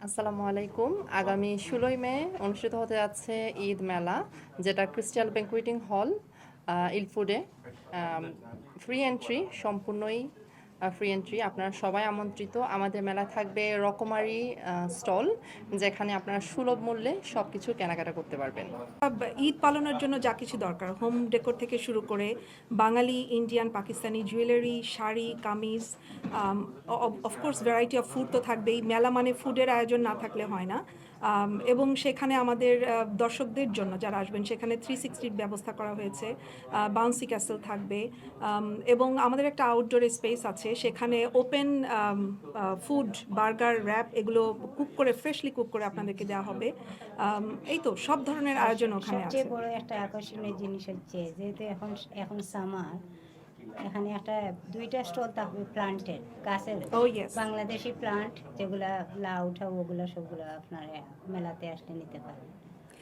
আসসালামু আলাইকুম। আগামী ১৬ই মে অনুষ্ঠিত হতে যাচ্ছে ঈদ মেলা, যেটা ক্রিস্টাল ব্যাংকুয়েটিং হল ইলফুডে। ফ্রি এন্ট্রি, সম্পূর্ণই ফ্রি এন্ট্রি। আপনারা সবাই আমন্ত্রিত। আমাদের মেলায় থাকবে রকমারি স্টল, যেখানে আপনারা সুলভ মূল্যে সব কিছু কেনাকাটা করতে পারবেন। ঈদ পালনের জন্য যা কিছু দরকার, হোম ডেকোর থেকে শুরু করে Bangali, Indian, Pakistani jewellery, sari, kameez, of course variety of food তো থাকবেই। মেলা মানে ফুডের আয়োজন না থাকলে হয় না। এবং সেখানে আমাদের দর্শকদের জন্য যারা আসবেন সেখানে 360 ব্যবস্থা করা হয়েছে। বাউন্সি ক্যাসেল থাকবে, এবং আমাদের একটা আউটডোর স্পেস আছে, সেখানে ওপেন ফুড, বার্গার, র্যাপ এগুলো ফ্রেশলি কুক করে আপনাদেরকে দেওয়া হবে। এই তো সব ধরনের আর আয়োজন ওখানে সবচেয়ে আছে। বড় একটা আকর্ষণীয় জিনিস হচ্ছে যেহেতু এখন সামার, এখানে একটা দুইটা স্টল থাকবে প্লান্টের গাছের, ও ইয়েস। বাংলাদেশি প্লান্ট যেগুলা লাউ ঠাউ ওগুলো সবগুলো আপনার মেলাতে আসলে নিতে পারেন।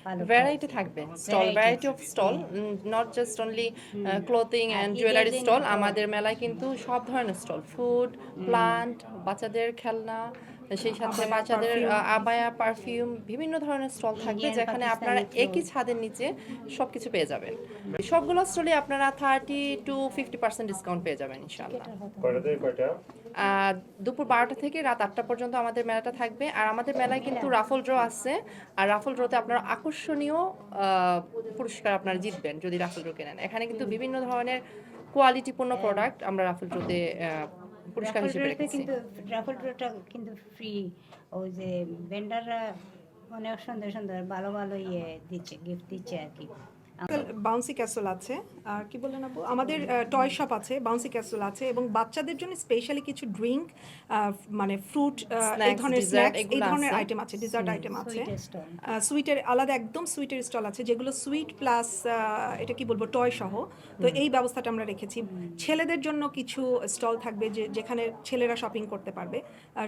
ভালো ভ্যারাইটি price-এ। থাকবে, stall Varieties, variety of stall, হ্যাঁ। Not just only hmm. Clothing আর অ্যান্ড ঈদের জুয়েলারি দিন স্টল। তো আমাদের মেলায় কিন্তু সব ধরনের স্টল, ফুড, প্লান্ট, বাচ্চাদের খেলনা, সেই সাথে আবায়া, বাচ্চাদের পারফিউম। আবায়া, পারফিউম, বিভিন্ন ধরনের স্টল থাকবে, ইন্ডিয়ান যেখানে আপনারা পাকিস্তানি একই ক্লোথ। ছাদের নিচে সবকিছু পেয়ে যাবেন। সবগুলো স্টলে আপনারা 30-50% ডিসকাউন্ট পেয়ে যাবেন ইনশাআল্লাহ। টিকেটের কথা কয়টা থেকে কয়টা? দুপুর 12টা থেকে রাত 8টা পর্যন্ত আমাদের মেলাটা থাকবে। আর আমাদের মেলায় কিন্তু রাফল ড্র আছে। আর রাফল ড্রতে আপনারা আকর্ষণীয় পুরস্কার আপনারা জিতবেন যদি রাফল ড্র কেনেন। এখানে কিন্তু বিভিন্ন ধরনের কোয়ালিটিপূর্ণ প্রোডাক্ট আমরা রাফল ড্রতে পুরস্কার রাফল হিসেবে ড্রতে রেখেছি। কিন্তু রাফল ড্রটা কিন্তু ফ্রি। ওই যে ভেন্ডাররা অনেক সুন্দর সুন্দর ভালো ভালো দিচ্ছে, গিফট দিচ্ছে আর কি। বাউন্সি ক্যাসেল আছে, আর কি বললেন আপু, আমাদের টয় শপ আছে, বাউন্সি ক্যাসেল আছে, এবং বাচ্চাদের জন্য স্পেশালি কিছু ড্রিঙ্ক, মানে ফ্রুট, এই স্ন্যাক্স, ধরনের ডিজার্ট স্ন্যাক্স, এই এগুলো ধরনের আছে। আইটেম আছে, ডিজার্ট আইটেম আছে। সুইটের স্টল। সুইটের আলাদা একদম সুইটের স্টল আছে, যেগুলো সুইট প্লাস এটা কি বলবো, টয় সহ। তো এই ব্যবস্থাটা আমরা রেখেছি। ছেলেদের জন্য কিছু স্টল থাকবে, যেখানে ছেলেরা শপিং করতে পারবে।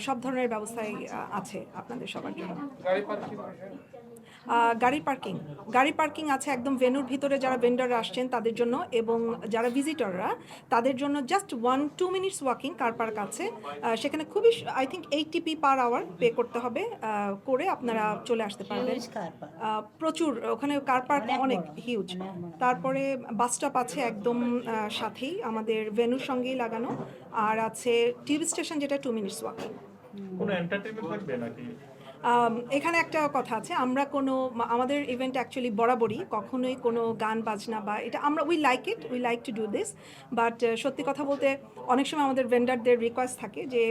সব ধরনের ব্যবস্থাই আছে আপনাদের সবার জন্য। গাড়ি পার্কিং আছে একদম ভেন্যুর ভিতরে, যারা ভেন্ডাররা আসছেন তাদের জন্য, এবং যারা ভিজিটররা তাদের জন্য just 1-2 minutes walking car park আছে। সেখানে খুবই I think 80p per hour pay করতে হবে, করে আপনারা চলে আসতে পারবেন। Huge car park। প্রচুর ওখানে কার পার্ক অনেক অনেক বড়, হিউজ। অনেক বড়। তারপরে বাস স্টপ আছে একদম সাথেই, আমাদের ভেন্যুর সঙ্গেই লাগানো। আর আছে টিউব স্টেশন, যেটা 2 মিনিটস ওয়াকিং। কোনো এন্টারটেইনমেন্ট থাকবে নাকি? এখানে একটা কথা আছে, আমরা আমাদের ইভেন্ট অ্যাকচুয়ালি বরাবরই কখনোই কোনো গান বাজনা বা এটা আমরা we like to do this, but সত্যি কথা বলতে অনেক সময় আমাদের ভেন্ডারদের রিকোয়েস্ট থাকে যে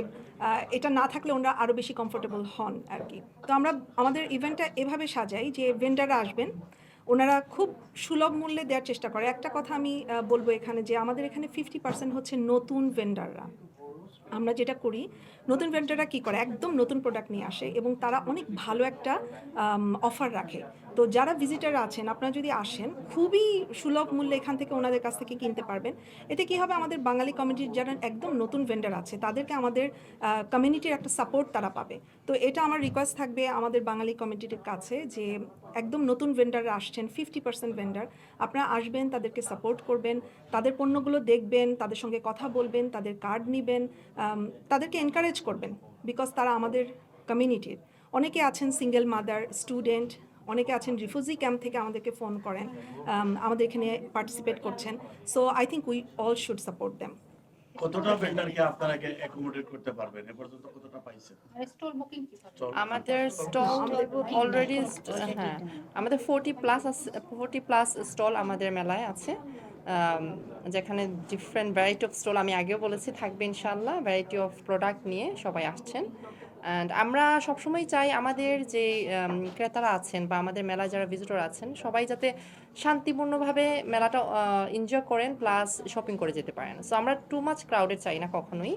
এটা না থাকলে ওনারা আরও বেশি কমফোর্টেবল হন আর কি। তো আমরা আমাদের ইভেন্টটা এভাবে সাজাই যে ভেন্ডাররা আসবেন, ওনারা খুব সুলভ মূল্যে দেওয়ার চেষ্টা করে। একটা কথা আমি বলবো এখানে, যে আমাদের এখানে 50% হচ্ছে নতুন ভেন্ডাররা। আমরা যেটা করি, নতুন ভেন্ডাররা কী করে, একদম নতুন প্রোডাক্ট নিয়ে আসে এবং তারা অনেক ভালো একটা অফার রাখে। তো যারা ভিজিটার আছেন, আপনারা যদি আসেন, খুবই সুলভ মূল্যে এখান থেকে ওনাদের কাছ থেকে কিনতে পারবেন। এতে কী হবে, আমাদের বাঙালি কমিউনিটির যারা একদম নতুন ভেন্ডার আছে তাদেরকে আমাদের কমিউনিটির একটা সাপোর্ট তারা পাবে। তো এটা আমার রিকোয়েস্ট থাকবে আমাদের বাঙালি কমিউনিটির কাছে, যে একদম নতুন ভেন্ডাররা আসছেন, 50% ভেন্ডার, আপনারা আসবেন, তাদেরকে সাপোর্ট করবেন, তাদের পণ্যগুলো দেখবেন, তাদের সঙ্গে কথা বলবেন, তাদের কার্ড নেবেন, তাদেরকে এনকারেজ করবেন, বিকজ তারা আমাদের কমিউনিটির। অনেকে আছেন সিঙ্গেল মাদার, স্টুডেন্ট, অনেকে আছেন রিফিউজি ক্যাম্প থেকে আমাদেরকে ফোন করেন, আমাদের এখানে পার্টিসিপেট করছেন। So I think we all should support them. কতটা ভেন্ডারকে আপনারা অ্যাকোমোডেট করতে পারবেন, এ পর্যন্ত কতটা পাইছেন? আমাদের স্টল অলরেডি, হ্যাঁ, আমাদের 40 প্লাস স্টল আমাদের মেলায় আছে, যেখানে ডিফারেন্ট ভ্যারাইটি অফ স্টল, আমি আগেও বলেছি, থাকবে ইনশাল্লাহ। ভ্যারাইটি অফ প্রোডাক্ট নিয়ে সবাই আসছেন। অ্যান্ড আমরা সবসময় চাই আমাদের যে ক্রেতারা আছেন বা আমাদের মেলায় যারা ভিজিটর আছেন, সবাই যাতে শান্তিপূর্ণভাবে মেলাটা এনজয় করেন, প্লাস শপিং করে যেতে পারেন। সো আমরা টু মাচ ক্রাউডেড চাই না কখনোই।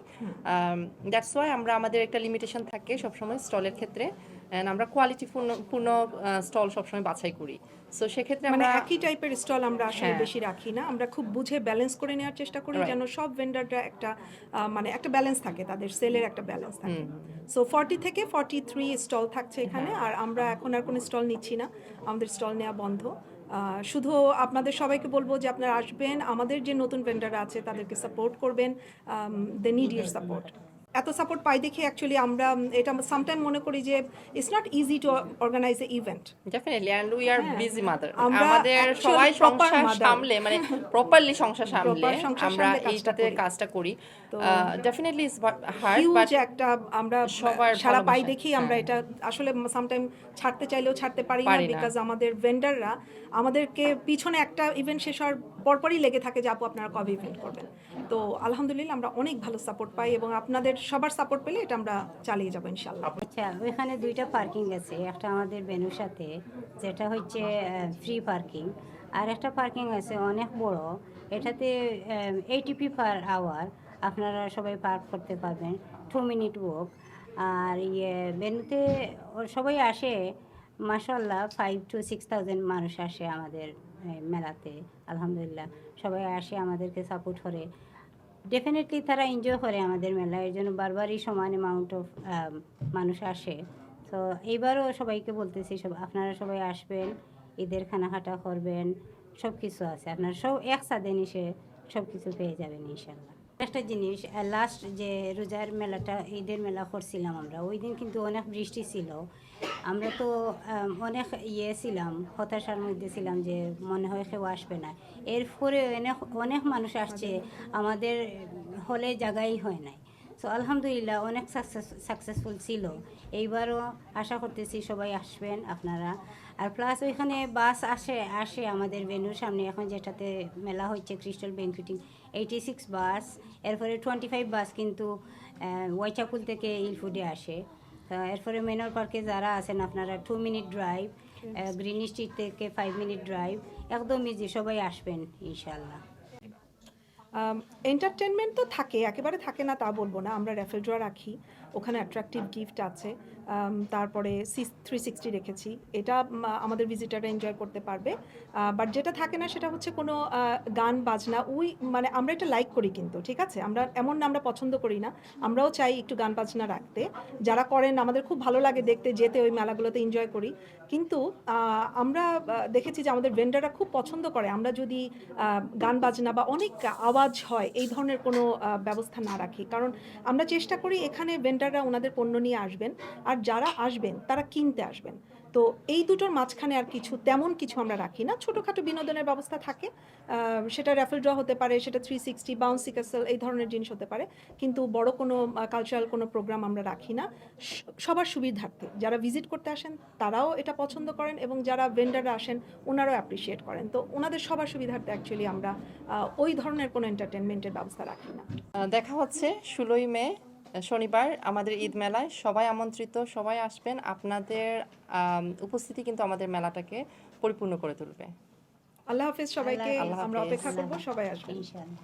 দ্যাটস ওয়াই আমরা আমাদের একটা লিমিটেশন থাকে সবসময় স্টলের ক্ষেত্রে, অ্যান্ড আমরা কোয়ালিটিপূর্ণ স্টল সবসময় বাছাই করি। সো সেক্ষেত্রে মানে আমরা, একই টাইপের স্টল আমরা আসলে হ্যাঁ, বেশি রাখি না, আমরা খুব বুঝে ব্যালেন্স করে নেওয়ার চেষ্টা করি, রাইট। যেন সব ভেন্ডাররা একটা মানে একটা ব্যালেন্স থাকে, তাদের সেলের একটা ব্যালেন্স থাকে। সো 40 থেকে 43 স্টল থাকছে এখানে, আর আমরা এখন আর কোনো স্টল নিচ্ছি না, আমাদের স্টল নেওয়া বন্ধ। শুধু আপনাদের সবাইকে বলবো যে আপনারা আসবেন, আমাদের যে নতুন ভেন্ডাররা আছে তাদেরকে সাপোর্ট করবেন, দে নিড ইউর সাপোর্ট। এত সাপোর্ট পাই দেখে অ্যাকচুয়ালি আমরা এটা সামটাইম মনে করি যে it's not easy to organise a event. Definitely and we are busy mother, আমরা আমাদের actual সবাই proper সংসার mother. সামলে মানে প্রপারলি সংসার সামলে Proper সংসার আমরা সামলে কাজটা এইটাতে করি। কাজটা করি। তো definitely is hard huge but একটা আমরা সবার সারা পাই ভালোবাসা, দেখেই আমরা হ্যাঁ। এটা আসলে সামটাইম ছাড়তে চাইলেও ছাড়তে পারি না, পারি না। বিকজ আমাদের ভেন্ডাররা আমাদেরকে পিছনে একটা ইভেন্ট শেষ হওয়ার পরপরই লেগে থাকে যে আপু আপনারা কবে ইভেন্ট করবেন। তো আলহামদুলিল্লাহ আমরা অনেক ভালো সাপোর্ট পাই এবং আপনাদের সবার সাপোর্ট পেলে এটা আমরা চালিয়ে যাবো ইনশাল্লাহ। আচ্ছা, ওইখানে 2টা পার্কিং আছে, একটা আমাদের ভেন্যুর সাথে যেটা হচ্ছে ফ্রি পার্কিং, আর একটা পার্কিং আছে অনেক বড়, এটাতে ATP পার আওয়ার আপনারা সবাই পার্ক করতে পারবেন, 2 মিনিট ওয়াক। আর ভেন্যুতে সবাই আসে, মাশাআল্লাহ 5 to 6,000 মানুষ আসে আমাদের মেলাতে। আলহামদুলিল্লাহ সবাই আসে, আমাদেরকে সাপোর্ট করে, ডেফিনেটলি তারা এনজয় করে আমাদের মেলা, এর জন্য বারবারই সমান অ্যামাউন্ট অফ মানুষ আসে। তো এইবারও সবাইকে বলতেছি আপনারা সবাই আসবেন, ঈদের খানাখাটা করবেন, সব কিছু আছে, আপনারা সব একসাথে এসে সব কিছু পেয়ে যাবেন ইনশাল্লাহ। একটা জিনিস, লাস্ট যে রোজার মেলাটা ঈদের মেলা করছিলাম আমরা, ওই দিন কিন্তু অনেক বৃষ্টি ছিল, আমরা তো অনেক ছিলাম, হতাশার মধ্যে ছিলাম যে মনে হয় কেউ আসবে না। এরপরে অনেক মানুষ আসছে, আমাদের হলে জায়গাই হয় নাই। সো আলহামদুলিল্লাহ অনেক সাকসেসফুল ছিল। এইবারও আশা করতেছি সবাই আসবেন আপনারা। আর প্লাস ওইখানে বাস আসে আমাদের ভেন্যুর সামনে, এখন যেটাতে মেলা হচ্ছে ক্রিস্টাল ব্যাংকুয়েটিং, 86 বাস, এরপরে 25 বাস কিন্তু ওয়াইচাকুল থেকে ইলফুডে আসে। এরপরে মেনর পার্কে যারা আছেন আপনারা 2 মিনিট ড্রাইভ, গ্রিন স্ট্রিট থেকে 5 মিনিট ড্রাইভ, একদম ইজি, সবাই আসবেন ইনশাল্লাহ। এন্টারটেনমেন্ট তো থাকে, একেবারে থাকে না তা বলবো না, আমরা র্যাফেল ড্র রাখি, ওখানে অ্যাট্রাকটিভ গিফট আছে, তারপরে 360 রেখেছি, এটা আমাদের ভিজিটাররা এনজয় করতে পারবে। বাট যেটা থাকে না সেটা হচ্ছে কোনো গান বাজনা, মানে আমরা এটা লাইক করি কিন্তু, ঠিক আছে, আমরা এমন না আমরা পছন্দ করি না, আমরাও চাই একটু গান বাজনা রাখতে, যারা করেন আমাদের খুব ভালো লাগে দেখতে, যেতে ওই মেলাগুলোতে এনজয় করি। কিন্তু আমরা দেখেছি যে আমাদের ভেন্ডাররা খুব পছন্দ করে আমরা যদি গান বাজনা বা অনেক আওয়াজ হয় এই ধরনের কোনো ব্যবস্থা না রাখি, কারণ আমরা চেষ্টা করি এখানে ভেন্ডাররা ওনাদের পণ্য নিয়ে আসবেন, আর যারা আসবেন তারা কিনতে আসবেন। তো এই দুটোর মাঝখানে আর তেমন কিছু আমরা রাখি না, ছোটোখাটো বিনোদনের ব্যবস্থা থাকে, সেটা র্যাফেল ড্র হতে পারে, সেটা 360, বাউন্সি ক্যাসেল, এই ধরনের জিনিস হতে পারে, কিন্তু বড় কোনো কালচারাল কোনো প্রোগ্রাম আমরা রাখি না। সবার সুবিধার্থে যারা ভিজিট করতে আসেন তারাও এটা পছন্দ করেন এবং যারা ভেন্ডাররা আসেন ওনারাও অ্যাপ্রিসিয়েট করেন। তো ওনাদের সবার সুবিধার্থে অ্যাকচুয়ালি আমরা ওই ধরনের কোনো এন্টারটেনমেন্টের ব্যবস্থা রাখি না। দেখা হচ্ছে 16ই মে শনিবার আমাদের ঈদ মেলায়, সবাই আমন্ত্রিত, সবাই আসবেন, আপনাদের উপস্থিতি কিন্তু আমাদের মেলাটাকে পরিপূর্ণ করে তুলবে। আল্লাহ হাফিজ সবাইকে, আল্লাহ আমরা হাফেজ। অপেক্ষা করব, সবাই আসবেন ইনশাল্লাহ।